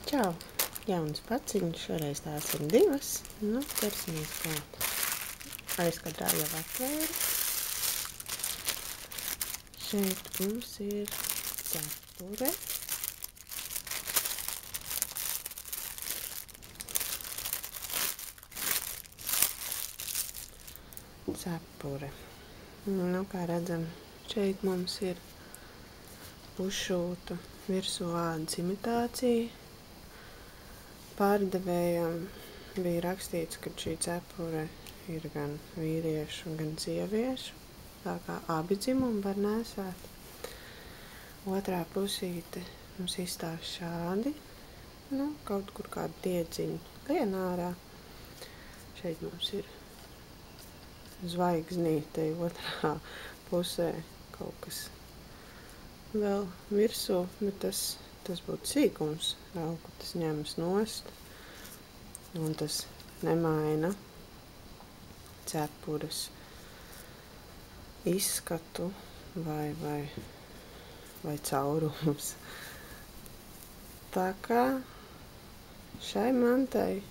Čau! Jaunas paciņas, šoreiz tās ir divas. Nu, ķersimies klāt. Aizkadrā jau atvēru. Šeit mums ir cepure. Cepure. Nu, kā redzam, šeit mums ir pušūta virsū ādas imitācija. Pārdevējam bija rakstīts, ka šī cepure ir gan vīriešu, gan sieviešu, tā kā abi dzimumi var nesāt. Otrā pusīte mums izstāv šādi, nu, kaut kur kādu diedziņu lien ārā. Šeit mums ir zvaigznīte otrā pusē kaut kas vēl virsū, bet tas būtu sīkums, vēl, kur tas ņemas nost, un tas nemaina cepures izskatu vai caurumus. Tā kā šai mantai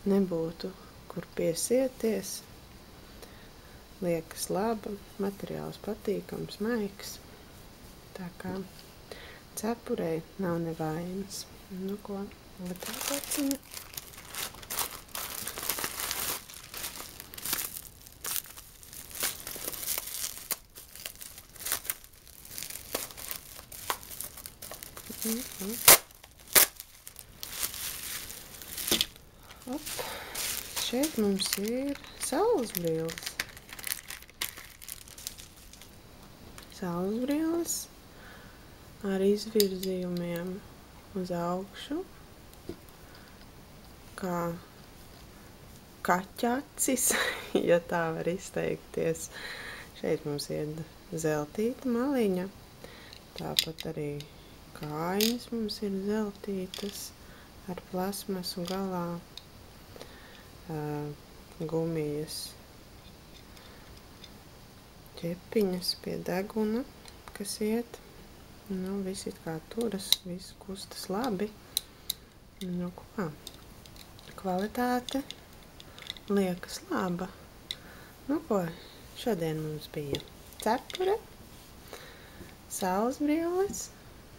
nebūtu, kur piesieties, liekas laba, materiāls patīkams, maigs. Tā kā cepurei nav nevainas. Nu ko, otrā paciņa. Hop. Šeit mums ir saules brilles. Saules brilles ar izvirzījumiem uz augšu, kā kaķacis, ja tā var izteikties. Šeit mums ir zeltīta maliņa, tāpat arī kājiņas mums ir zeltītas ar plasmasu galā, gumijas ķepiņas pie deguna, kas iet. Nu, viss it kā turas, viss kustas labi. Nu, ko? Kvalitāte liekas laba. Nu, ko? Šodien mums bija cepure, saules brilles.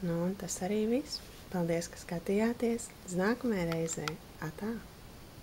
Nu, un tas arī viss. Paldies, ka skatījāties. Uz nākamajai reizei. Atā!